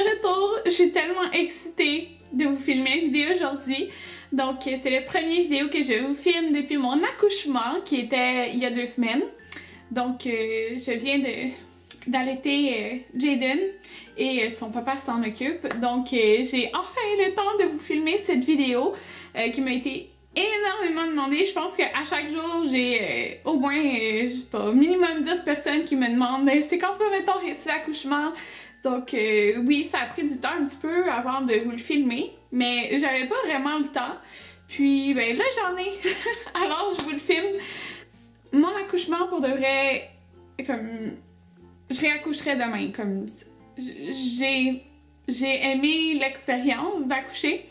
retour! Je suis tellement excitée de vous filmer une vidéo aujourd'hui. Donc, c'est la première vidéo que je vous filme depuis mon accouchement, qui était il y a 2 semaines. Donc, je viens d'allaiter Jaden et son papa s'en occupe. Donc, j'ai enfin le temps de vous filmer cette vidéo qui m'a été énormément demandée. Je pense qu'à chaque jour, j'ai au moins, je sais pas, minimum 10 personnes qui me demandent « C'est quand tu vas mettre ton récit d'accouchement? » Donc oui, ça a pris du temps un petit peu avant de vous le filmer, mais j'avais pas vraiment le temps. Puis ben là j'en ai, alors je vous le filme. Mon accouchement pour de vrai, comme je réaccoucherai demain, comme j'ai aimé l'expérience d'accoucher.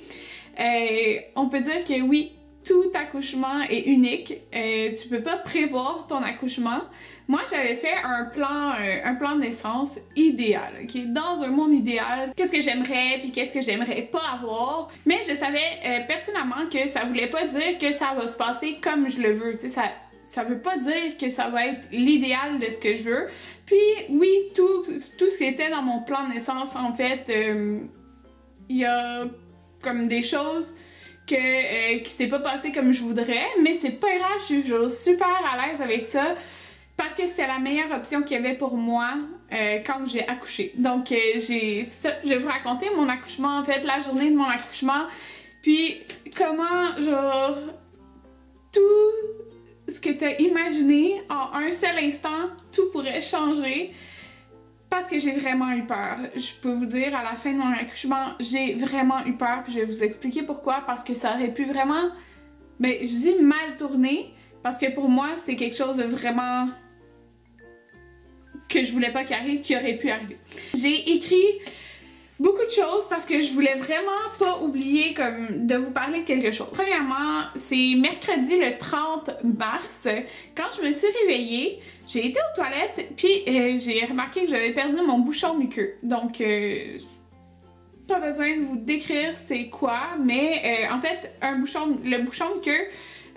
On peut dire que oui, tout accouchement est unique. Tu peux pas prévoir ton accouchement. Moi, j'avais fait un plan de naissance idéal, ok? Dans un monde idéal, qu'est-ce que j'aimerais puis qu'est-ce que j'aimerais pas avoir. Mais je savais pertinemment que ça voulait pas dire que ça va se passer comme je le veux. Tu sais, ça veut pas dire que ça va être l'idéal de ce que je veux. Puis oui, tout ce qui était dans mon plan de naissance, en fait, il y a comme des choses qui s'est pas passé comme je voudrais, mais c'est pas grave, je suis super à l'aise avec ça parce que c'était la meilleure option qu'il y avait pour moi quand j'ai accouché. Donc je vais vous raconter mon accouchement, en fait, la journée de mon accouchement, puis comment genre tout ce que t'as imaginé en un seul instant, tout pourrait changer. Parce que j'ai vraiment eu peur. Je peux vous dire, à la fin de mon accouchement, j'ai vraiment eu peur, puis je vais vous expliquer pourquoi. Parce que ça aurait pu vraiment, ben, je dis mal tourner, parce que pour moi, c'est quelque chose de vraiment que je voulais pas qu'il arrive, qui aurait pu arriver. J'ai écrit beaucoup de choses parce que je voulais vraiment pas oublier comme de vous parler de quelque chose. Premièrement, c'est mercredi le 30 mars. Quand je me suis réveillée, j'ai été aux toilettes puis j'ai remarqué que j'avais perdu mon bouchon muqueux. Donc, pas besoin de vous décrire c'est quoi, mais en fait, le bouchon muqueux,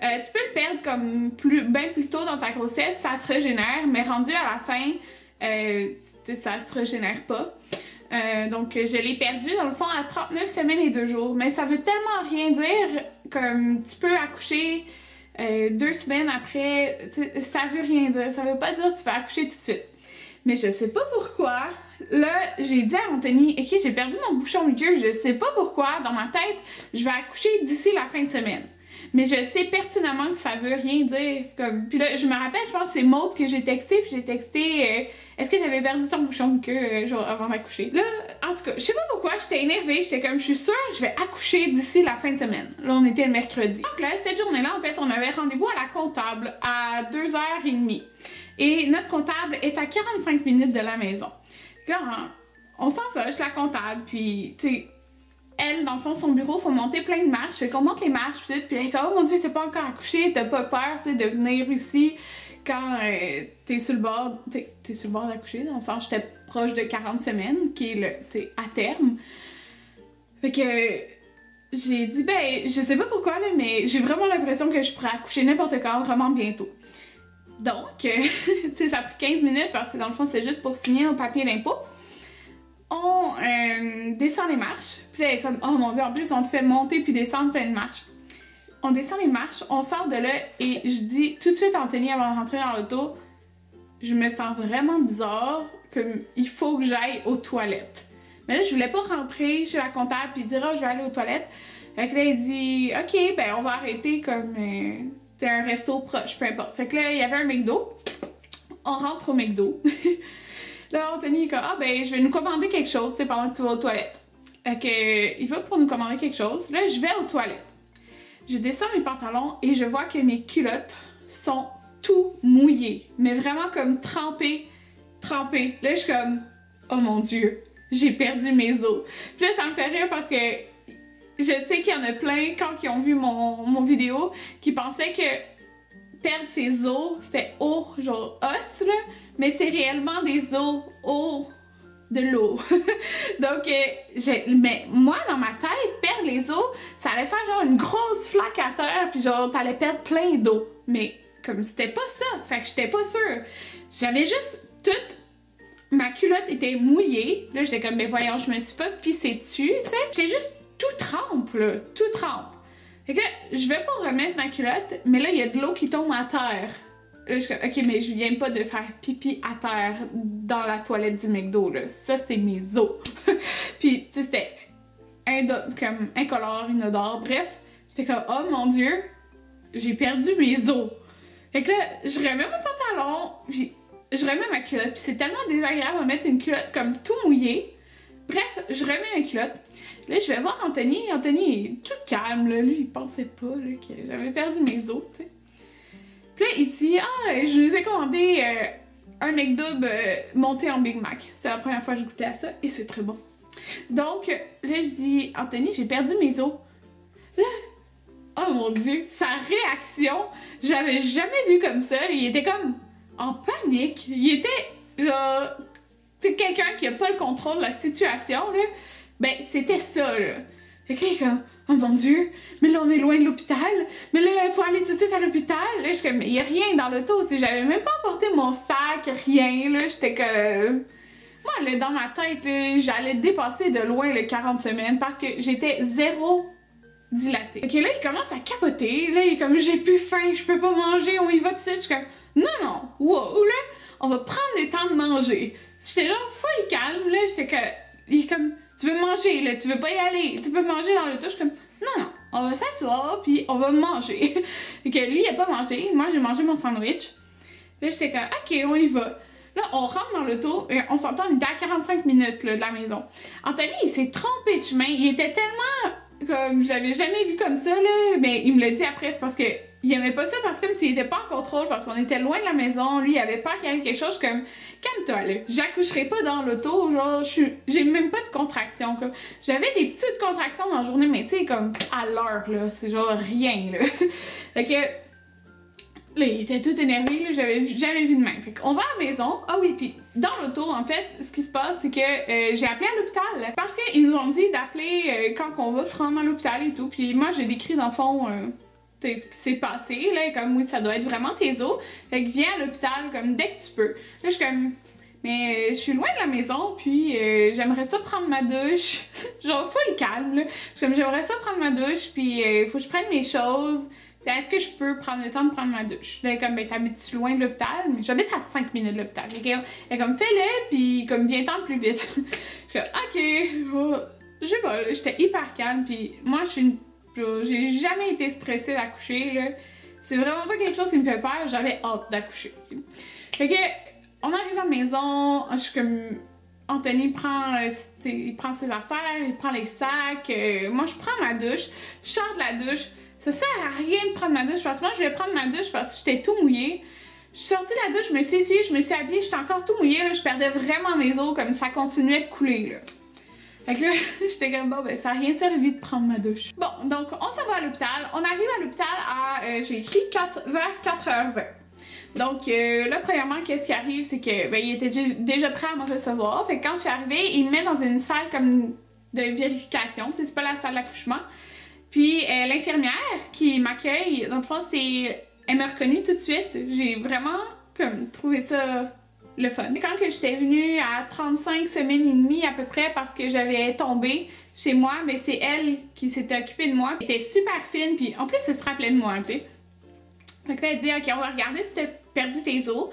tu peux le perdre comme bien plus tôt dans ta grossesse, ça se régénère, mais rendu à la fin, ça se régénère pas. Donc je l'ai perdu dans le fond à 39 semaines et 2 jours, mais ça veut tellement rien dire comme tu peux accoucher 2 semaines après, ça veut rien dire, ça veut pas dire que tu vas accoucher tout de suite. Mais je sais pas pourquoi, là j'ai dit à Anthony, ok j'ai perdu mon bouchon muqueux, je sais pas pourquoi, dans ma tête je vais accoucher d'ici la fin de semaine. Mais je sais pertinemment que ça veut rien dire. Comme... Puis là, je me rappelle, je pense que c'est Maud que j'ai texté, puis j'ai texté est-ce que t'avais perdu ton bouchon de queue genre avant d'accoucher? Là, en tout cas, je sais pas pourquoi, j'étais énervée, j'étais comme, je suis sûre je vais accoucher d'ici la fin de semaine. Là, on était le mercredi. Donc là, cette journée-là, en fait, on avait rendez-vous à la comptable à 2h30. Et notre comptable est à 45 minutes de la maison. Là, on s'en va, je suis la comptable, puis, tu sais, elle, dans le fond, son bureau, faut monter plein de marches. Fait qu'on monte les marches, puis elle est comme, oh mon dieu, t'es pas encore accouché, t'as pas peur, tu sais, de venir ici quand t'es sur le bord, t'es sur le bord d'accoucher, dans le sens, j'étais proche de 40 semaines, qui est à terme. Fait que j'ai dit, ben, je sais pas pourquoi, là, mais j'ai vraiment l'impression que je pourrais accoucher n'importe quand, vraiment bientôt. Donc, tu sais, ça a pris 15 minutes parce que dans le fond, c'est juste pour signer un papier d'impôt. On descend les marches, puis là, elle est comme, oh mon dieu, en plus, on te fait monter puis descendre plein de marches. On descend les marches, on sort de là, et je dis tout de suite à Anthony avant de rentrer dans l'auto, je me sens vraiment bizarre, comme, il faut que j'aille aux toilettes. Mais là, je voulais pas rentrer chez la comptable puis dire, oh, je vais aller aux toilettes. Fait que là, il dit, ok, ben, on va arrêter comme, c'est un resto proche, peu importe. Fait que là, il y avait un McDo, on rentre au McDo. Là, Anthony est comme, ah ben, je vais nous commander quelque chose, c'est pendant que tu vas aux toilettes. Fait que, il va pour nous commander quelque chose. Là, je vais aux toilettes. Je descends mes pantalons et je vois que mes culottes sont tout mouillées. Mais vraiment comme trempées. Là, je suis comme, oh mon dieu, j'ai perdu mes os. Puis là, ça me fait rire parce que je sais qu'il y en a plein, quand ils ont vu mon vidéo, qui pensaient que perdre ses os, c'était os, genre os, là, mais c'est réellement des os de l'eau. Donc, mais moi, dans ma tête, perdre les os, ça allait faire genre une grosse flaque à terre, puis genre, t'allais perdre plein d'eau. Mais comme c'était pas ça, fait que j'étais pas sûre. J'avais juste toute ma culotte était mouillée. Là, j'étais comme, ben voyons, je me suis pas pissée dessus, tu sais. J'étais juste tout trempe, là, tout trempe. Fait que là, je vais pas remettre ma culotte, mais là, il y a de l'eau qui tombe à terre. Là, je suis comme, ok, mais je viens pas de faire pipi à terre dans la toilette du McDo, là. Ça, c'est mes os. Puis, tu sais, c'était comme incolore, inodore, bref. J'étais comme, oh mon Dieu, j'ai perdu mes os. Fait que là, je remets mon pantalon, puis je remets ma culotte, puis c'est tellement désagréable de mettre une culotte comme tout mouillée. Bref, je remets ma culotte. Là, je vais voir Anthony. Anthony est tout calme, là. Lui, il pensait pas là, que j'avais perdu mes os, tu sais. Puis là, il dit, ah, je nous ai commandé un McDouble monté en Big Mac. C'était la première fois que je goûtais à ça, et c'est très bon. Donc, là, je dis, Anthony, j'ai perdu mes os. Là, oh mon Dieu, sa réaction, je l'avais jamais vu comme ça. Il était comme en panique. Il était, genre, tu sais, quelqu'un qui a pas le contrôle de la situation, là. Ben, c'était ça, là. Fait que là, il est comme, oh mon Dieu, mais là, on est loin de l'hôpital. Mais là, il faut aller tout de suite à l'hôpital. Là, je suis comme, mais il y a rien dans l'auto, tu sais. J'avais même pas emporté mon sac, rien, là. J'étais que... Moi, là, dans ma tête, j'allais dépasser de loin le 40 semaines parce que j'étais zéro dilatée. Ok, là, il commence à capoter. Là, il est comme, j'ai plus faim, je peux pas manger, on y va tout de suite. Je suis comme, non, non, wow, là, on va prendre le temps de manger. J'étais genre full calme, là, j'étais que, il est comme, tu veux manger, là, tu veux pas y aller, tu peux manger dans l'auto. Je suis comme, non, non, on va s'asseoir, puis on va manger. Et que lui, il a pas mangé, moi, j'ai mangé mon sandwich. Là, j'étais comme, ok, on y va. Là, on rentre dans l'auto, et on s'entend, on était à 45 minutes là, de la maison. Anthony, il s'est trompé de chemin, il était tellement comme, je l'avais jamais vu comme ça, là, mais il me l'a dit après, c'est parce que il aimait pas ça, parce que comme s'il était pas en contrôle, parce qu'on était loin de la maison, lui, il avait peur qu'il y ait quelque chose, comme, calme-toi, là, j'accoucherai pas dans l'auto, genre, j'ai même pas de contractions, comme, j'avais des petites contractions dans la journée, mais tu sais, comme, à l'heure, là, c'est genre rien, là. Fait que, là, il était tout énervé, là, j'avais jamais vu de même. Fait qu'on va à la maison. Ah oui, puis dans l'auto, en fait, ce qui se passe, c'est que j'ai appelé à l'hôpital. Parce qu'ils nous ont dit d'appeler quand on va se rendre à l'hôpital et tout. Puis moi, j'ai décrit dans le fond ce qui s'est passé. Là, comme oui, ça doit être vraiment tes os. Fait que viens à l'hôpital comme dès que tu peux. Là, je suis comme, mais je suis loin de la maison, puis j'aimerais ça prendre ma douche. Genre, full calme, là. J'aimerais ça prendre ma douche, puis faut que je prenne mes choses. Est-ce que je peux prendre le temps de prendre ma douche? Là, comme, ben, t'habites-tu loin de l'hôpital? Mais j'habite à 5 minutes de l'hôpital. Elle est comme, fais-le, puis comme, viens-t'en plus vite. Je suis comme, ok, oh. Je sais pas, j'étais hyper calme, puis moi, j'ai jamais été stressée d'accoucher, là. C'est vraiment pas quelque chose qui me fait peur, j'avais hâte d'accoucher. Fait que, on arrive à la maison, je suis comme, Anthony prend, il prend ses affaires, il prend les sacs, moi, je prends ma douche, je sors de la douche. Ça sert à rien de prendre ma douche parce que moi je vais prendre ma douche parce que j'étais tout mouillée. Je suis sortie de la douche, je me suis essuyée, je me suis habillée, j'étais encore tout mouillée, là, je perdais vraiment mes os comme ça continuait de couler là. Fait que là, j'étais comme bon ben ça a rien servi de prendre ma douche. Bon, donc on s'en va à l'hôpital. On arrive à l'hôpital à, j'ai écrit vers 4h20. Donc là premièrement qu'est-ce qui arrive c'est que ben, il était déjà prêt à me recevoir. Fait que quand je suis arrivée, il me met dans une salle comme de vérification, c'est pas la salle d'accouchement. Puis l'infirmière qui m'accueille, dans le fond, elle m'a reconnue tout de suite. J'ai vraiment comme trouvé ça le fun. Quand que j'étais venue à 35 semaines et demie à peu près parce que j'avais tombé chez moi, mais c'est elle qui s'était occupée de moi. Elle était super fine, puis en plus elle se rappelait de moi, tu sais. Donc là elle dit ok on va regarder si t'as perdu tes os.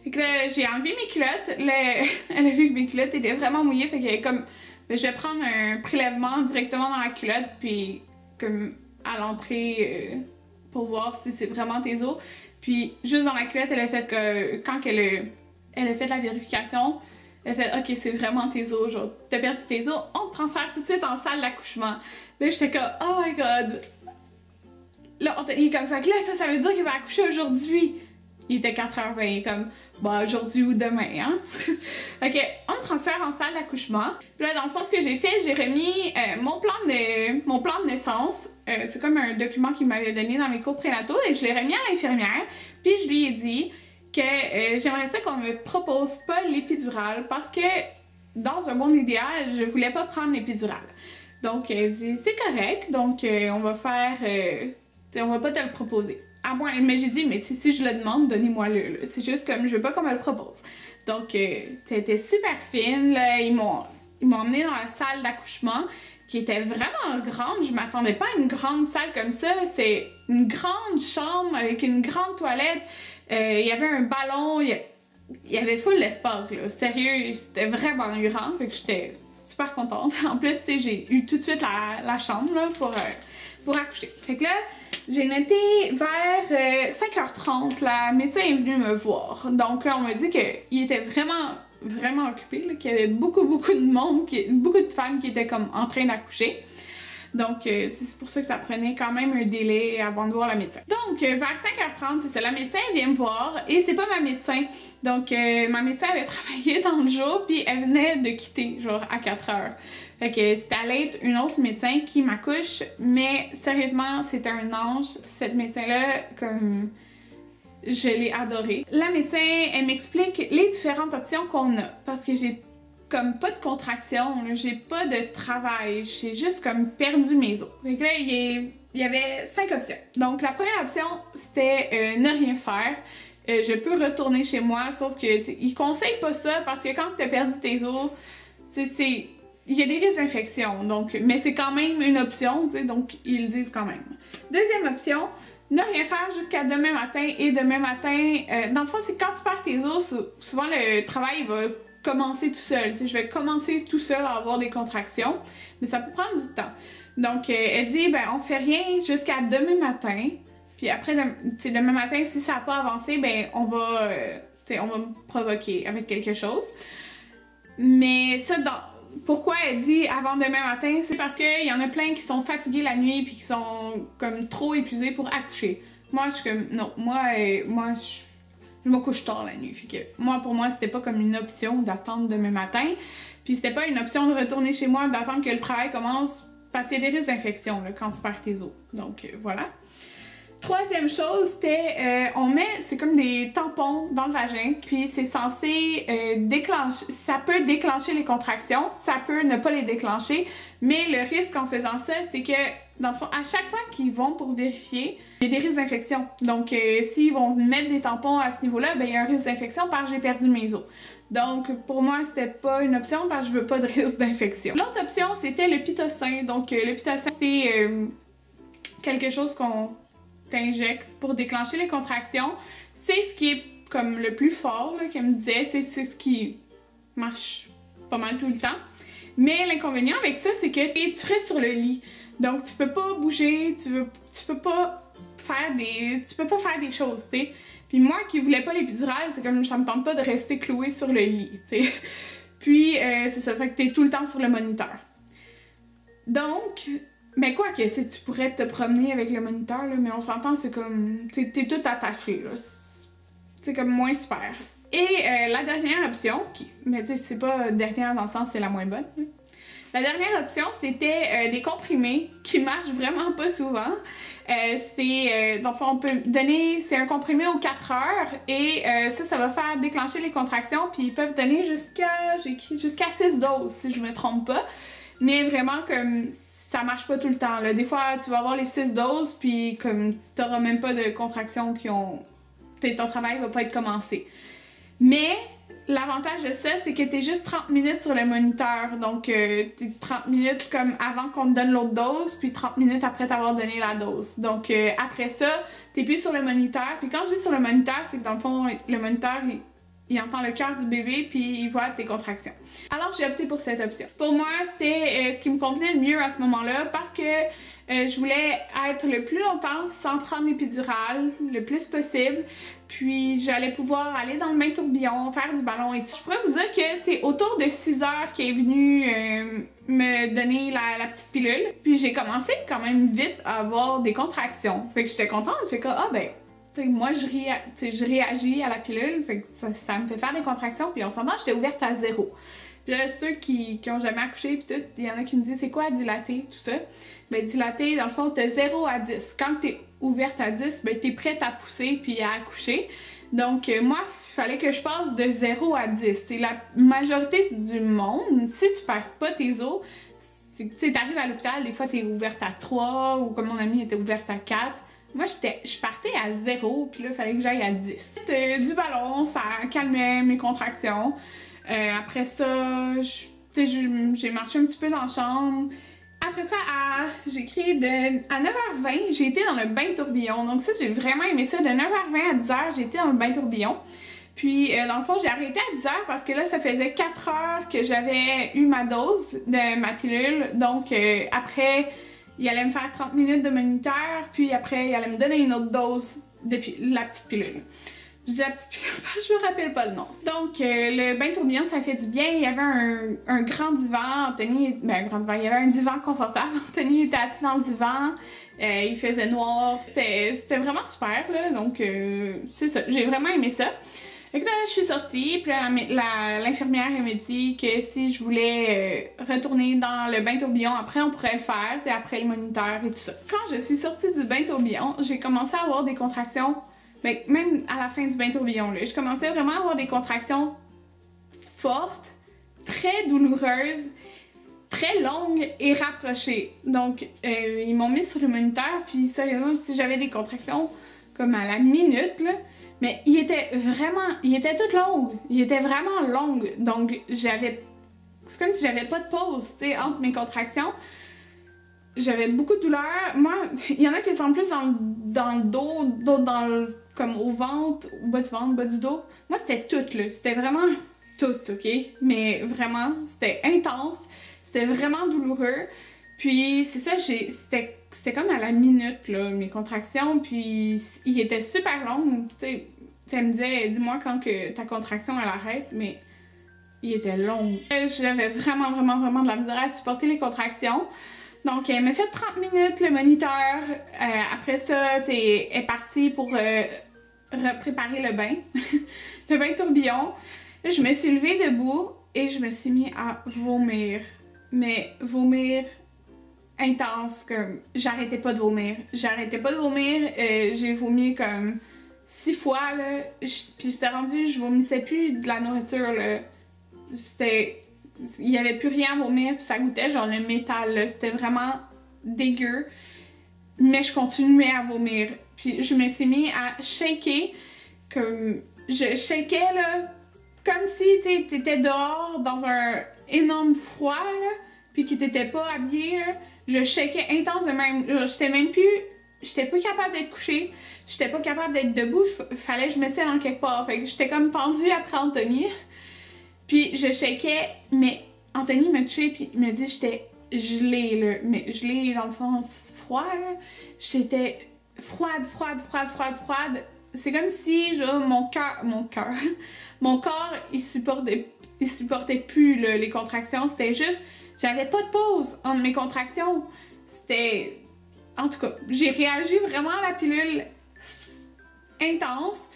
Fait que là j'ai enlevé mes culottes. Là, elle a vu que mes culottes étaient vraiment mouillées, fait qu'elle est comme je vais prendre un prélèvement directement dans la culotte, puis comme à l'entrée pour voir si c'est vraiment tes os. Puis juste dans la culotte, elle a fait que quand elle a fait la vérification, elle a fait ok c'est vraiment tes os, genre t'as perdu tes os, on te transfère tout de suite en salle d'accouchement. Là j'étais comme oh my god. Là il est comme fait que là ça veut dire qu'il va accoucher aujourd'hui. Il était 4h20, il est comme bah aujourd'hui ou demain hein. Ok, on me transfère en salle d'accouchement. Puis là dans le fond ce que j'ai fait, j'ai remis mon plan de naissance. C'est comme un document qu'il m'avait donné dans mes cours prénataux et je l'ai remis à l'infirmière. Puis je lui ai dit que j'aimerais ça qu'on me propose pas l'épidurale parce que dans un monde idéal, je voulais pas prendre l'épidurale. Donc elle dit c'est correct, donc on va faire, on va pas te le proposer. à moins, mais j'ai dit, mais si je le demande, donnez-moi-le. C'est juste comme, je veux pas qu'on me le propose. Donc, c'était super fine, là. Ils m'ont emmenée dans la salle d'accouchement, qui était vraiment grande. Je m'attendais pas à une grande salle comme ça. C'est une grande chambre avec une grande toilette. Il y avait un ballon, il y avait full l'espace, là. Sérieux, c'était vraiment grand, fait que j'étais super contente. En plus, tu sais, j'ai eu tout de suite la chambre, là, pour accoucher. Fait que là, j'ai noté vers 5h30, la médecin est venue me voir. Donc là, on m'a dit qu'il était vraiment occupé, qu'il y avait beaucoup de monde, beaucoup de femmes qui étaient comme en train d'accoucher. Donc, c'est pour ça que ça prenait quand même un délai avant de voir la médecin. Donc, vers 5h30, c'est ça, la médecin vient me voir et c'est pas ma médecin. Donc, ma médecin avait travaillé dans le jour puis elle venait de quitter, genre à 4h. Fait que c'était allé être une autre médecin qui m'accouche, mais sérieusement, c'était un ange. Cette médecin-là, comme... je l'ai adorée. La médecin, elle m'explique les différentes options qu'on a parce que j'ai comme pas de contraction, j'ai pas de travail, j'ai juste comme perdu mes os. Fait que là, il y avait 5 options. Donc la première option, c'était ne rien faire. Je peux retourner chez moi, sauf que ils conseillent pas ça parce que quand tu as perdu tes os, il y a des risques d'infection, donc, mais c'est quand même une option, donc ils le disent quand même. Deuxième option, ne rien faire jusqu'à demain matin, et demain matin, dans le fond, c'est quand tu perds tes os, souvent le travail va commencer tout seul. Je vais commencer tout seul à avoir des contractions, mais ça peut prendre du temps. Donc, elle dit, ben, on fait rien jusqu'à demain matin, puis après, demain matin, si ça n'a pas avancé, ben, on va me provoquer avec quelque chose. Mais ça, pourquoi elle dit avant demain matin, c'est parce qu'il y en a plein qui sont fatigués la nuit puis qui sont comme trop épuisés pour accoucher. Moi, je suis comme, non, je me couche tard la nuit. Fait que pour moi, c'était pas comme une option d'attendre demain matin. Puis c'était pas une option de retourner chez moi, d'attendre que le travail commence, parce qu'il y a des risques d'infection quand tu perds tes os. Donc voilà. Troisième chose, c'était, c'est comme des tampons dans le vagin, puis c'est censé déclencher, ça peut déclencher les contractions, ça peut ne pas les déclencher, mais le risque en faisant ça, c'est que, dans le fond, à chaque fois qu'ils vont pour vérifier, il y a des risques d'infection. Donc, s'ils vont mettre des tampons à ce niveau-là, ben il y a un risque d'infection parce que j'ai perdu mes os. Donc, pour moi, c'était pas une option parce que je veux pas de risque d'infection. L'autre option, c'était le pitocin. Donc, le pitocin, c'est quelque chose qu'on t'injecte pour déclencher les contractions. C'est ce qui est comme le plus fort, qu'elle me disait, c'est ce qui marche pas mal tout le temps. Mais l'inconvénient avec ça, c'est que tu restes sur le lit. Donc tu peux pas bouger, tu peux pas faire des choses, tu sais. Puis moi qui voulais pas l'épidural, c'est comme ça me tente pas de rester clouée sur le lit, tu sais. Puis c'est ça, fait que t'es tout le temps sur le moniteur. Donc, mais quoi que, tu pourrais te promener avec le moniteur, là, mais on s'entend, c'est comme, t'es tout attaché, là. C'est comme moins super. Et la dernière option, mais tu sais, c'est pas dernière dans le sens, c'est la moins bonne. Là. La dernière option, c'était des comprimés qui marchent vraiment pas souvent. Donc, on peut donner, c'est un comprimé aux 4 heures et ça va faire déclencher les contractions, puis ils peuvent donner jusqu'à 6 doses, si je me trompe pas. Mais vraiment, comme, ça marche pas tout le temps, là. Des fois, tu vas avoir les 6 doses, puis comme, t'auras même pas de contractions ton travail va pas être commencé. Mais l'avantage de ça, c'est que t'es juste 30 minutes sur le moniteur. Donc, t'es 30 minutes comme avant qu'on te donne l'autre dose, puis 30 minutes après t'avoir donné la dose. Donc, après ça, t'es plus sur le moniteur. Puis quand je dis sur le moniteur, c'est que dans le fond, le moniteur, il entend le cœur du bébé, puis il voit tes contractions. Alors, j'ai opté pour cette option. Pour moi, c'était ce qui me convenait le mieux à ce moment-là, parce que je voulais être le plus longtemps sans prendre l'épidural, le plus possible. Puis j'allais pouvoir aller dans le bain tourbillon, faire du ballon et tout. Je pourrais vous dire que c'est autour de 6 heures qu'elle est venue me donner la petite pilule. Puis j'ai commencé quand même vite à avoir des contractions. Fait que j'étais contente, j'étais comme, ah ben, tu sais, moi je réagis à la pilule, fait que ça me fait faire des contractions. Puis on s'entend, j'étais ouverte à 0. Puis là, ceux qui ont jamais accouché, puis tout, il y en a qui me disent c'est quoi dilater, tout ça. Ben dilater, dans le fond, t'as 0 à 10. Quand t'es ouverte à 10, ben t'es prête à pousser puis à accoucher. Donc moi, il fallait que je passe de 0 à 10. C'est la majorité du monde, si tu perds pas tes os, tu arrives à l'hôpital, des fois t'es ouverte à 3, ou comme mon amie était ouverte à 4. Moi, je partais à 0, puis là, il fallait que j'aille à 10. Du ballon, ça calmait mes contractions. Après ça, j'ai marché un petit peu dans la chambre. Après ça, j'ai crié à 9h20, j'ai été dans le bain tourbillon. Donc ça, j'ai vraiment aimé ça. De 9h20 à 10h, j'ai été dans le bain tourbillon. Puis, dans le fond, j'ai arrêté à 10h parce que là, ça faisait 4 heures que j'avais eu ma dose de ma pilule. Donc, après, il allait me faire 30 minutes de moniteur. Puis après, il allait me donner une autre dose de la petite pilule. Je dis la petite pilule, je me rappelle pas le nom. Donc, le bain tourbillon, ça fait du bien. Il y avait un grand divan. Anthony, un grand divan. Il y avait un divan confortable. Anthony était assis dans le divan. Il faisait noir. C'était vraiment super, là. Donc, c'est ça. J'ai vraiment aimé ça. Fait que là, je suis sortie, puis l'infirmière, elle m'a dit que si je voulais retourner dans le bain tourbillon, après, on pourrait le faire, après le moniteur et tout ça. Quand je suis sortie du bain tourbillon, j'ai commencé à avoir des contractions, même à la fin du bain tourbillon, là, je commençais vraiment à avoir des contractions fortes, très douloureuses, très longues et rapprochées. Donc, ils m'ont mis sur le moniteur, puis sérieusement, si j'avais des contractions comme à la minute, là, mais il était tout long. Il était vraiment long. Donc, c'est comme si j'avais pas de pause, tu sais, entre mes contractions. J'avais beaucoup de douleur. Moi, il y en a qui sont plus dans le dos, d'autres comme au ventre, au bas du ventre, au bas du dos. Moi, c'était tout, là. C'était vraiment tout, OK? Mais vraiment, c'était intense. C'était vraiment douloureux. Puis, c'est ça, c'était comme à la minute, là, mes contractions, puis il était super long, tu sais, elle me disait, dis-moi quand que ta contraction, elle arrête, mais il était long. J'avais vraiment de la misère à supporter les contractions, donc elle m'a fait 30 minutes, le moniteur, après ça, elle est partie pour préparer le bain, le bain tourbillon. Là, je me suis levée debout et je me suis mis à vomir, mais vomir intense, comme j'arrêtais pas de vomir. J'ai vomi comme 6 fois, là, puis j'étais rendue, je vomissais plus de la nourriture, là. Il y avait plus rien à vomir, puis ça goûtait genre le métal, là. C'était vraiment dégueu, mais je continuais à vomir. Puis je me suis mis à shaker, comme je shakais, là, comme si, tu sais, t'étais dehors dans un énorme froid, là, puis que t'étais pas habillé, là. Je shakais intense de même. J'étais plus capable d'être couchée. J'étais pas capable d'être debout. Fallait que je me tienne en quelque part. Fait que j'étais comme pendue après Anthony. Puis je shakais, mais Anthony m'a touchée puis il m'a dit j'étais gelée, là. Mais gelée, dans le fond, froid, là. J'étais froide. C'est comme si, genre, mon corps, il supportait plus, là, les contractions. C'était juste... J'avais pas de pause entre mes contractions. C'était... En tout cas, j'ai réagi vraiment à la pilule intense.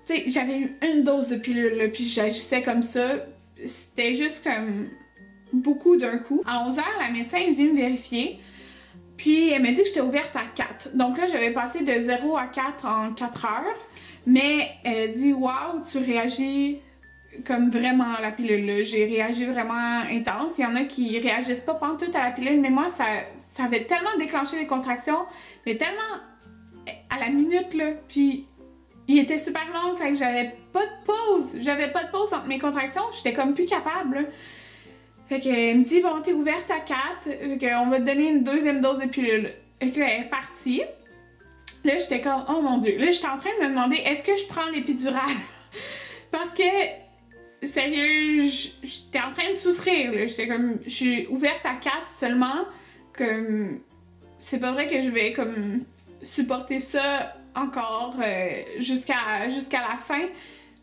Tu sais, j'avais eu une dose de pilule, là, puis j'agissais comme ça. C'était juste comme beaucoup d'un coup. À 11h, la médecin est venue me vérifier. Puis elle m'a dit que j'étais ouverte à 4. Donc là, j'avais passé de 0 à 4 en 4 heures. Mais elle a dit « Wow, tu réagis... » comme vraiment à la pilule, j'ai réagi vraiment intense. Il y en a qui réagissent pas pantoute à la pilule, mais moi, ça avait tellement déclenché les contractions, mais tellement à la minute, là, puis il était super long, fait que j'avais pas de pause entre mes contractions, j'étais comme plus capable, là. Fait qu'elle me dit, bon, t'es ouverte à 4, fait qu'on va te donner une deuxième dose de pilule. Fait que là, elle est partie. Là, j'étais comme, oh mon Dieu. Là, j'étais en train de me demander, est-ce que je prends l'épidurale? Parce que sérieux, j'étais en train de souffrir, là. J'étais comme, je suis ouverte à 4 seulement, comme, c'est pas vrai que je vais, comme, supporter ça encore jusqu'à la fin,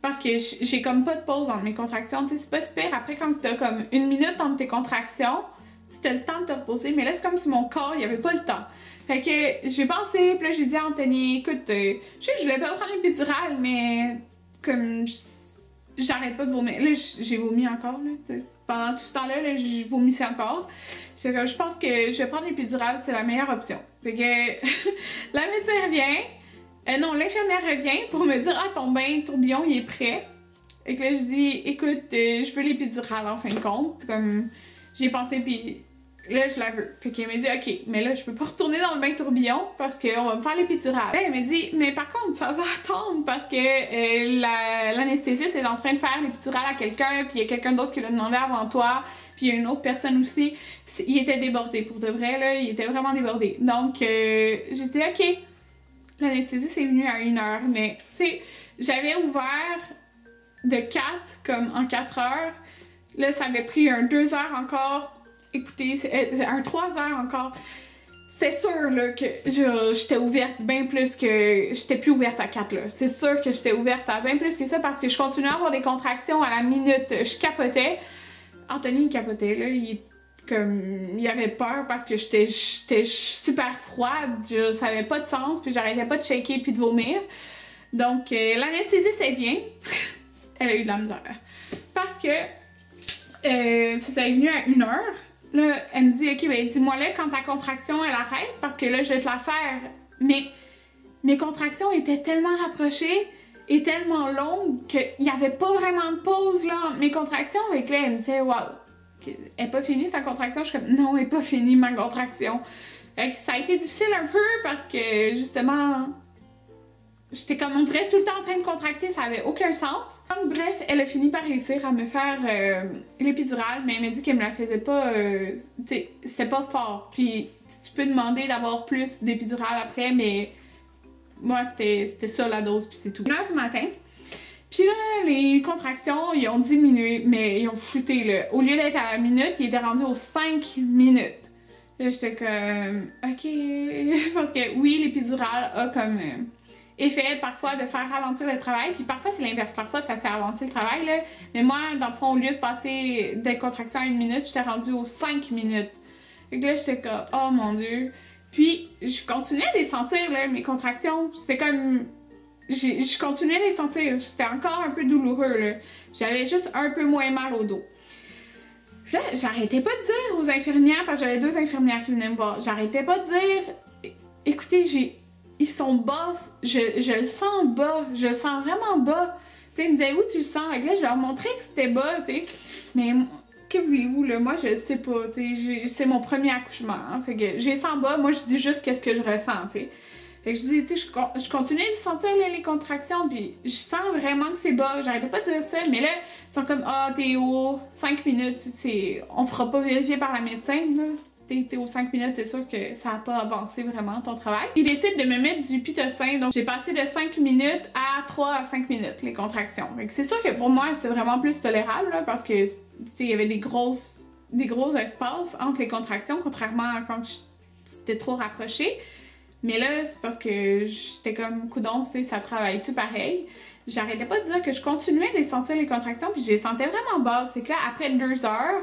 parce que j'ai comme pas de pause entre mes contractions, tu sais, c'est pas super. Après, quand t'as comme une minute entre tes contractions, tu as le temps de te reposer, mais là, c'est comme si mon corps, il y avait pas le temps. Fait que j'ai pensé, puis là, j'ai dit à Anthony, écoute, je sais que je voulais pas prendre l'épidurale, mais comme... J'arrête pas de vomir. Là, j'ai vomi encore, là. Pendant tout ce temps-là, là, je vomissais encore. Je pense que je vais prendre l'épidurale, c'est la meilleure option. Fait que la médecin revient. Non, l'infirmière revient pour me dire « Ah, ton bain tourbillon, il est prêt. » Et que là, je dis « Écoute, je veux l'épidurale, en fin de compte. » Comme, j'ai pensé, puis Là, je la veux. Fait qu'elle m'a dit, OK, mais là, je peux pas retourner dans le bain tourbillon parce qu'on va me faire l'épidurale. Là, elle m'a dit, mais par contre, ça va attendre parce que l'anesthésiste est en train de faire l'épidurale à quelqu'un, puis il y a quelqu'un d'autre qui l'a demandé avant toi, puis il y a une autre personne aussi. Il était débordé, pour de vrai, là, il était vraiment débordé. Donc, j'ai dit, OK, l'anesthésiste est venue à 1h, mais, tu sais, j'avais ouvert de 4, comme en 4 heures. Là, ça avait pris un 2 heures encore. Écoutez, un 3 heures encore. C'était sûr là, que j'étais ouverte bien plus que... J'étais plus ouverte à 4 là. C'est sûr que j'étais ouverte à bien plus que ça parce que je continuais à avoir des contractions à la minute. Je capotais. Anthony il capotait là. Il avait peur parce que j'étais super froide. Ça avait pas de sens. Puis j'arrêtais pas de shaker puis de vomir. Donc l'anesthésiste elle vient. Elle a eu de la misère. Parce que ça est venu à 1h. Là, elle me dit, OK, ben dis-moi là quand ta contraction, elle arrête, parce que là, je vais te la faire. Mais mes contractions étaient tellement rapprochées et tellement longues qu'il n'y avait pas vraiment de pause, là, entre mes contractions. Et là, elle me disait, wow, elle n'est pas finie ta contraction? Je suis comme, non, elle n'est pas finie ma contraction. Fait que ça a été difficile un peu parce que, justement... J'étais comme, on dirait, tout le temps en train de contracter, ça avait aucun sens. Donc, bref, elle a fini par réussir à me faire l'épidurale, mais elle m'a dit qu'elle me la faisait pas, tu sais, c'était pas fort. Puis, tu peux demander d'avoir plus d'épidurale après, mais moi, c'était ça la dose, puis c'est tout. 1h du matin, puis là, les contractions, ils ont diminué, mais ils ont chuté, là. Au lieu d'être à la minute, ils étaient rendus aux 5 minutes. Là, j'étais comme, OK, parce que oui, l'épidurale a comme... effet parfois de faire ralentir le travail, puis parfois c'est l'inverse, parfois ça fait avancer le travail, là. Mais moi, dans le fond, au lieu de passer des contractions à 1 minute, j'étais rendue aux 5 minutes. Fait que là, j'étais comme, oh mon Dieu. Puis, je continuais à les sentir, là, mes contractions. C'était comme... Je continuais à les sentir. C'était encore un peu douloureux, là. J'avais juste un peu moins mal au dos. Là, j'arrêtais pas de dire aux infirmières, parce que j'avais 2 infirmières qui venaient me voir, j'arrêtais pas de dire, écoutez, ils sont bas, je le sens bas, je le sens vraiment bas. Puis ils me disaient, où tu le sens? Et là, je leur montrais que c'était bas, tu sais. Mais que voulez-vous, là? Moi, je sais pas, tu sais. C'est mon premier accouchement, hein. Fait que j'ai sens bas, moi, je dis juste qu'est-ce que je ressens, tu sais. Fait que je dis, tu sais, je continue de sentir là, les contractions, puis je sens vraiment que c'est bas. J'arrêtais pas de dire ça, mais là, ils sont comme, ah, t'es haut, 5 minutes, on fera pas vérifier par la médecin, là. T'es aux 5 minutes, c'est sûr que ça n'a pas avancé vraiment ton travail. Ils décident de me mettre du pitocin, donc j'ai passé de 5 minutes à 3 à 5 minutes les contractions. C'est sûr que pour moi, c'était vraiment plus tolérable, là, parce que il y avait des gros espaces entre les contractions, contrairement à quand j'étais trop rapprochée. Mais là, c'est parce que j'étais comme, coudonc, ça travaille-tu pareil? J'arrêtais pas de dire que je continuais de les sentir les contractions, puis je les sentais vraiment basses. C'est que là, après 2 heures,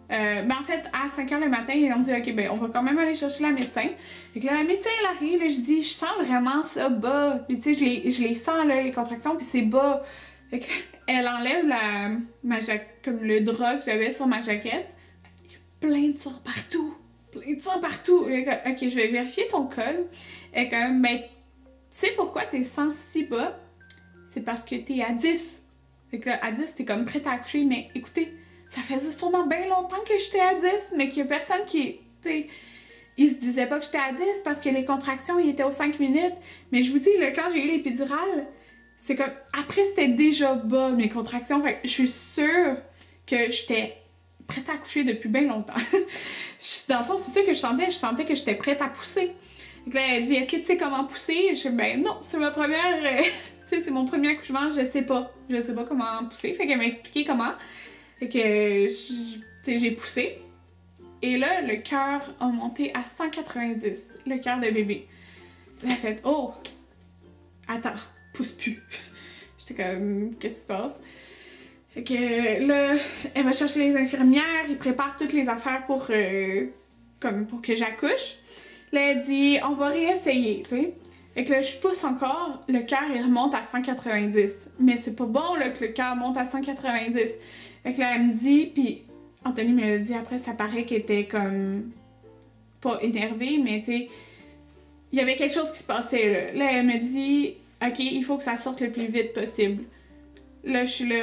ben en fait, à 5h le matin, ils ont dit, OK, ben on va quand même aller chercher la médecin. Fait que là, la médecin, elle arrive, là, je dis, je sens vraiment ça bas. Puis tu sais, je les sens, là, les contractions, puis c'est bas. Fait que, elle enlève comme le drap que j'avais sur ma jaquette. Plein de sang partout. Plein de sang partout. OK, je vais vérifier ton col. Et quand même, ben, tu sais pourquoi tes sangs si bas? C'est parce que t'es à 10. Fait que là, à 10, t'es comme prête à accoucher, mais écoutez, ça faisait sûrement bien longtemps que j'étais à 10, mais qu'il y a personne qui, tu sais, il se disait pas que j'étais à 10 parce que les contractions, ils étaient aux 5 minutes. Mais je vous dis, là, quand j'ai eu l'épidurale, c'est comme, après, c'était déjà bas, mes contractions. Fait que je suis sûre que j'étais prête à accoucher depuis bien longtemps. Dans le fond, c'est ça que je sentais que j'étais prête à pousser. Donc là, elle dit, est-ce que tu sais comment pousser? Je dis, ben non, c'est ma première, tu sais, c'est mon premier accouchement, je sais pas comment pousser. Fait qu'elle m'a expliqué comment. Fait que, tu sais, j'ai poussé. Et là, le cœur a monté à 190, le cœur de bébé. Elle a fait, oh, attends, pousse plus. J'étais comme, qu'est-ce qui se passe? Fait que là, elle va chercher les infirmières, ils préparent toutes les affaires pour que j'accouche. Là, elle dit, on va réessayer, tu sais. Fait que là, je pousse encore, le cœur, il remonte à 190. Mais c'est pas bon, là, que le cœur monte à 190. Fait que là, elle me dit, puis Anthony me l'a dit après, ça paraît qu'elle était comme, pas énervée, mais tu sais, il y avait quelque chose qui se passait, là. Là, elle me dit, OK, il faut que ça sorte le plus vite possible. Là, je suis là,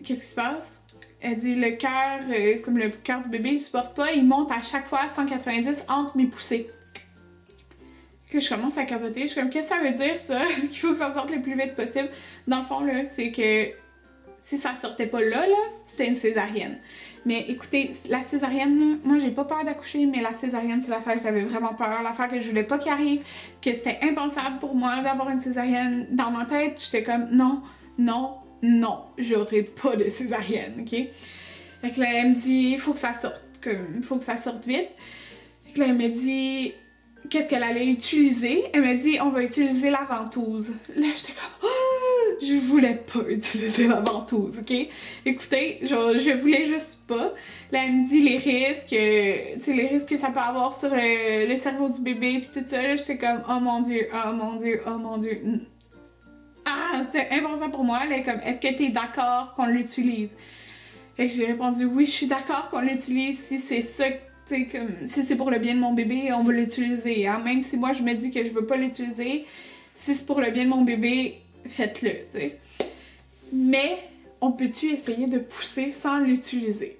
qu'est-ce qui se passe? Elle dit le cœur, comme le cœur du bébé, il supporte pas, il monte à chaque fois à 190 entre mes poussées. Que je commence à capoter, je suis comme, qu'est-ce que ça veut dire ça? Qu'il faut que ça sorte le plus vite possible. Dans le fond, là, c'est que si ça sortait pas là, c'était une césarienne. Mais écoutez, la césarienne, moi j'ai pas peur d'accoucher, mais la césarienne, c'est l'affaire que j'avais vraiment peur, l'affaire que je voulais pas qu'il arrive, que c'était impensable pour moi d'avoir une césarienne. Dans ma tête, j'étais comme, non, non, non, j'aurai pas de césarienne, ok? Fait que là, elle me dit, il faut que ça sorte, il faut que ça sorte vite. Fait que là, elle me dit, qu'est-ce qu'elle allait utiliser? Elle m'a dit, on va utiliser la ventouse. Là, j'étais comme, oh, je voulais pas utiliser la ventouse, ok? Écoutez, genre, je voulais juste pas. Là, elle me dit les risques, tu sais, les risques que ça peut avoir sur le cerveau du bébé, puis tout ça. Là, j'étais comme, oh mon Dieu, oh mon Dieu, oh mon Dieu. Ah, c'était impensable pour moi. Là, comme, est-ce que t'es d'accord qu'on l'utilise? Fait que j'ai répondu, oui, je suis d'accord qu'on l'utilise si c'est ça. Comme, si c'est pour le bien de mon bébé, on va l'utiliser. Hein? Même si moi je me dis que je veux pas l'utiliser, si c'est pour le bien de mon bébé, faites-le. T'sais. Mais on peut-tu essayer de pousser sans l'utiliser?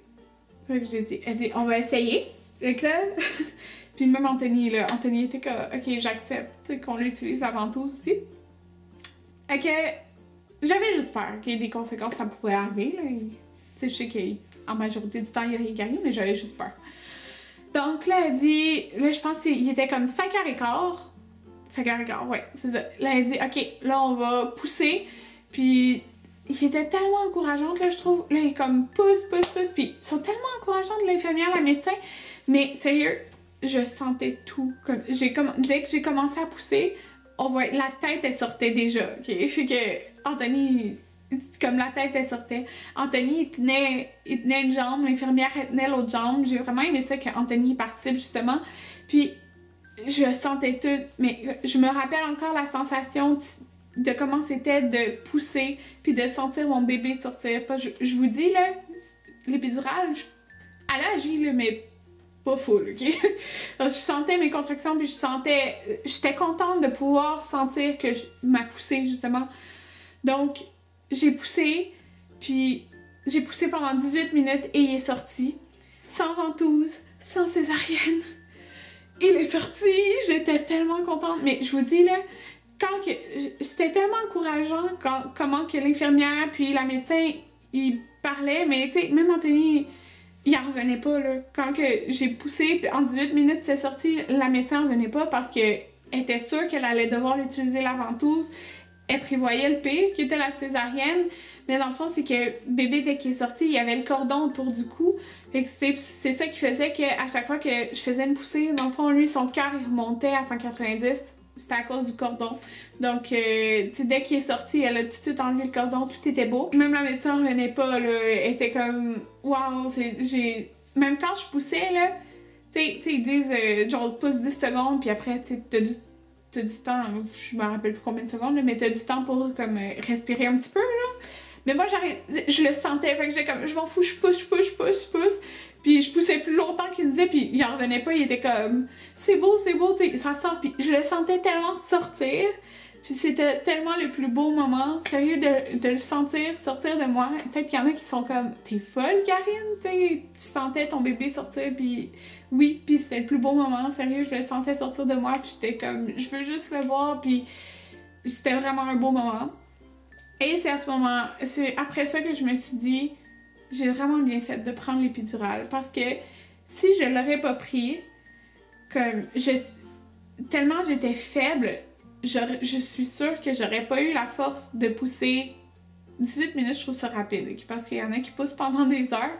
C'est ça que j'ai dit. Elle dit, on va essayer. Fait que là, puis même Anthony, là, Anthony était comme, ok, j'accepte qu'on l'utilise la ventouse aussi. Fait que j'avais juste peur qu'il y ait des conséquences, ça pouvait arriver. Là. Je sais qu'en majorité du temps, il y a rien qui arrive, mais j'avais juste peur. Donc là, elle dit, là, je pense qu'il était comme 5h15. 5h15, ouais, c'est ça. Là, elle dit, ok, là, on va pousser. Puis, il était tellement encourageante, là, je trouve. Là, il est comme pousse, pousse, pousse. Puis, ils sont tellement encourageantes, l'infirmière, la médecin. Mais sérieux, je sentais tout. Dès que j'ai commencé à pousser, on voit, la tête, elle sortait déjà, ok? Fait que Anthony, comme la tête, elle sortait. Anthony, il tenait une jambe, l'infirmière, elle tenait l'autre jambe. J'ai vraiment aimé ça qu'Anthony participe, justement. Puis, je sentais tout. Mais je me rappelle encore la sensation de comment c'était de pousser, puis de sentir mon bébé sortir. Je vous dis, là, l'épidurale, elle a agi, là, mais pas full, ok? Je sentais mes contractions, puis j'étais contente de pouvoir sentir que ma poussée, justement. Donc, j'ai poussé, puis j'ai poussé pendant 18 minutes et il est sorti. Sans ventouse, sans césarienne. Il est sorti! J'étais tellement contente. Mais je vous dis, là, c'était tellement encourageant comment que l'infirmière puis la médecin, ils parlaient, mais tu sais, même Anthony, il en revenait pas, là. Quand que j'ai poussé, puis en 18 minutes, c'est sorti, la médecin en revenait pas parce qu'elle était sûre qu'elle allait devoir utiliser la ventouse. Elle prévoyait le pire, qui était la césarienne, mais dans le fond, c'est que bébé, dès qu'il est sorti, il y avait le cordon autour du cou. Fait que c'est ça qui faisait qu'à chaque fois que je faisais une poussée, dans le fond, lui, son cœur, il remontait à 190. C'était à cause du cordon. Donc, tu sais, dès qu'il est sorti, elle a tout de suite enlevé le cordon, tout était beau. Même la médecin ne revenait pas, là, elle était comme, waouh, même quand je poussais, là, tu sais, ils disent, genre, pousse 10 secondes, puis après, tu sais, t'as du temps, je me rappelle plus combien de secondes, là, mais t'as du temps pour comme respirer un petit peu, là. Mais moi, je le sentais, fait que j'ai comme, je m'en fous, je pousse. Puis je poussais plus longtemps qu'il disait, puis il en revenait pas, il était comme, c'est beau, tu sais, ça sort. Puis je le sentais tellement sortir, puis c'était tellement le plus beau moment, sérieux, de le sentir sortir de moi. Peut-être qu'il y en a qui sont comme, t'es folle, Karine, tu sentais ton bébé sortir, puis oui, puis c'était le plus beau moment, sérieux, je le sentais sortir de moi, puis j'étais comme, je veux juste le voir, puis c'était vraiment un beau moment. Et c'est à ce moment, c'est après ça que je me suis dit, j'ai vraiment bien fait de prendre l'épidurale, parce que si je l'aurais pas pris, comme, tellement j'étais faible, je suis sûre que j'aurais pas eu la force de pousser 18 minutes, je trouve ça rapide, parce qu'il y en a qui poussent pendant des heures.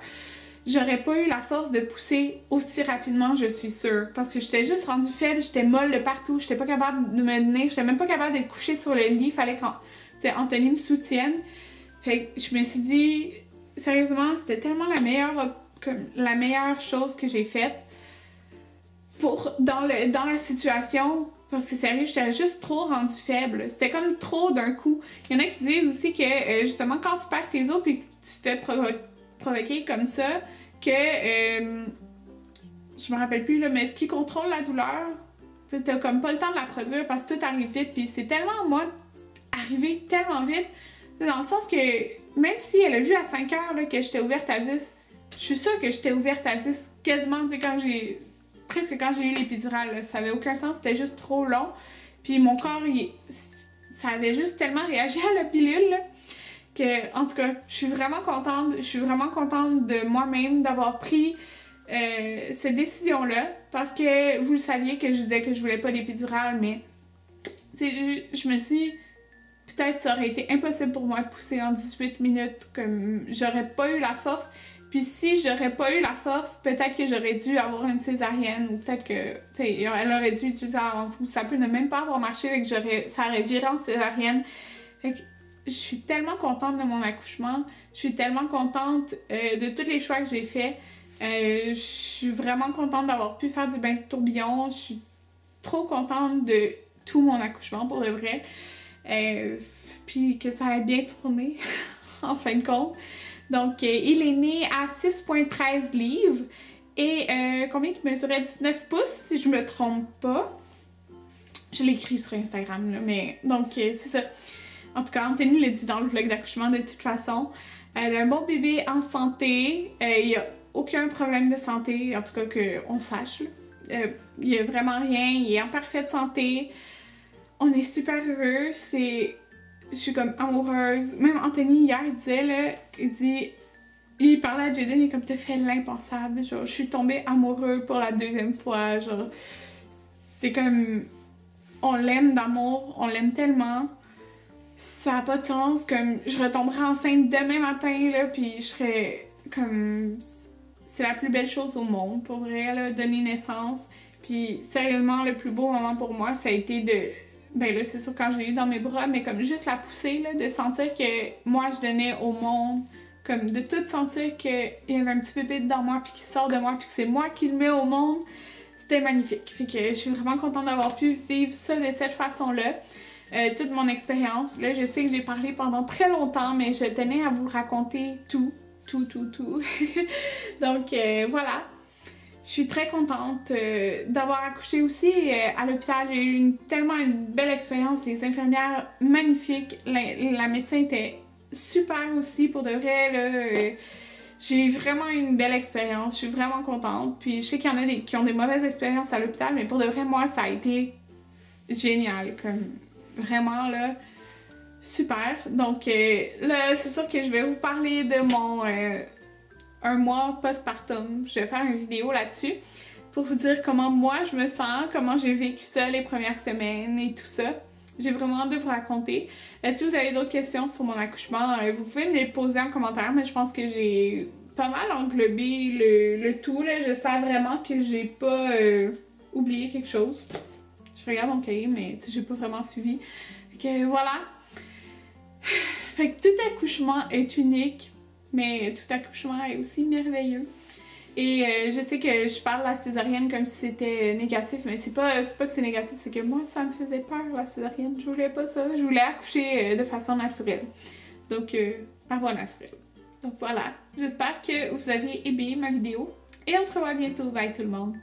J'aurais pas eu la force de pousser aussi rapidement, je suis sûre. Parce que j'étais juste rendue faible, j'étais molle de partout, j'étais pas capable de me tenir, j'étais même pas capable d'être couchée sur le lit, fallait qu'Anthony me soutienne. Fait que je me suis dit, sérieusement, c'était tellement la meilleure chose que j'ai faite dans la situation. Parce que sérieux, j'étais juste trop rendue faible. C'était comme trop d'un coup. Il y en a qui disent aussi que justement quand tu perds tes os puis que tu te fais provoquer comme ça, que je me rappelle plus là, mais ce qui contrôle la douleur, t'as comme pas le temps de la produire parce que tout arrive vite. Puis c'est tellement, moi, arrivé tellement vite, dans le sens que même si elle a vu à 5 heures là, que j'étais ouverte à 10, je suis sûre que j'étais ouverte à 10 quasiment, tu sais, presque quand j'ai eu l'épidurale, ça avait aucun sens, c'était juste trop long. Puis mon corps, ça avait juste tellement réagi à la pilule, là, que, en tout cas, je suis vraiment contente de moi-même d'avoir pris cette décision-là, parce que vous le saviez que je disais que je voulais pas l'épidurale, mais tu sais, je me suis dit, peut-être ça aurait été impossible pour moi de pousser en 18 minutes, comme j'aurais pas eu la force. Puis si j'aurais pas eu la force, peut-être que j'aurais dû avoir une césarienne, ou peut-être que, tu sais, elle aurait dû utiliser avant tout. Ça peut ne même pas avoir marché, et que ça aurait viré en césarienne. Fait que je suis tellement contente de mon accouchement, je suis tellement contente de tous les choix que j'ai faits. Je suis vraiment contente d'avoir pu faire du bain de tourbillon, je suis trop contente de tout mon accouchement pour de vrai. Puis que ça a bien tourné, en fin de compte. Donc, il est né à 6,13 livres et combien il mesurait? 19 pouces, si je me trompe pas. Je l'ai écrit sur Instagram, là, mais donc c'est ça. En tout cas, Anthony l'a dit dans le vlog d'accouchement de toute façon. Elle a un bon bébé en santé, il n'y a aucun problème de santé, en tout cas qu'on sache. Il n'y a vraiment rien, il est en parfaite santé. On est super heureux, je suis comme amoureuse. Même Anthony hier il disait là, il parlait à Jaden, il est comme t'as fait l'impensable, genre je suis tombée amoureux pour la deuxième fois, genre c'est comme on l'aime d'amour, on l'aime tellement, ça n'a pas de sens, comme je retomberais enceinte demain matin là, puis je serais comme c'est la plus belle chose au monde pour vrai là, donner naissance. Puis sérieusement le plus beau moment pour moi ça a été ben là, c'est sûr quand je l'ai eu dans mes bras, mais comme juste la poussée, là, de sentir que moi, je donnais au monde, comme de tout sentir qu'il y avait un petit bébé dans moi, puis qui sort de moi, puis que c'est moi qui le mets au monde, c'était magnifique. Fait que je suis vraiment contente d'avoir pu vivre ça de cette façon-là. Toute mon expérience, là, je sais que j'ai parlé pendant très longtemps, mais je tenais à vous raconter tout. Donc, voilà. Je suis très contente d'avoir accouché aussi à l'hôpital. J'ai eu tellement une belle expérience, des infirmières magnifiques. La médecin était super aussi, pour de vrai. Là, j'ai eu vraiment une belle expérience. Je suis vraiment contente. Puis je sais qu'il y en a qui ont des mauvaises expériences à l'hôpital, mais pour de vrai, moi, ça a été génial. Comme vraiment, là, super. Donc là, c'est sûr que je vais vous parler de mon... un mois postpartum. Je vais faire une vidéo là-dessus pour vous dire comment moi je me sens, comment j'ai vécu ça les premières semaines et tout ça. J'ai vraiment hâte de vous raconter. Si vous avez d'autres questions sur mon accouchement, vous pouvez me les poser en commentaire, mais je pense que j'ai pas mal englobé le tout. J'espère vraiment que j'ai pas oublié quelque chose. Je regarde mon cahier, mais j'ai pas vraiment suivi. Fait que voilà. Fait que tout accouchement est unique. Mais tout accouchement est aussi merveilleux. Et je sais que je parle de la césarienne comme si c'était négatif, mais c'est pas que c'est négatif, c'est que moi, ça me faisait peur, la césarienne. Je voulais pas ça. Je voulais accoucher de façon naturelle. Donc, par voie naturelle. Donc voilà. J'espère que vous avez aimé ma vidéo. Et on se revoit bientôt. Bye tout le monde!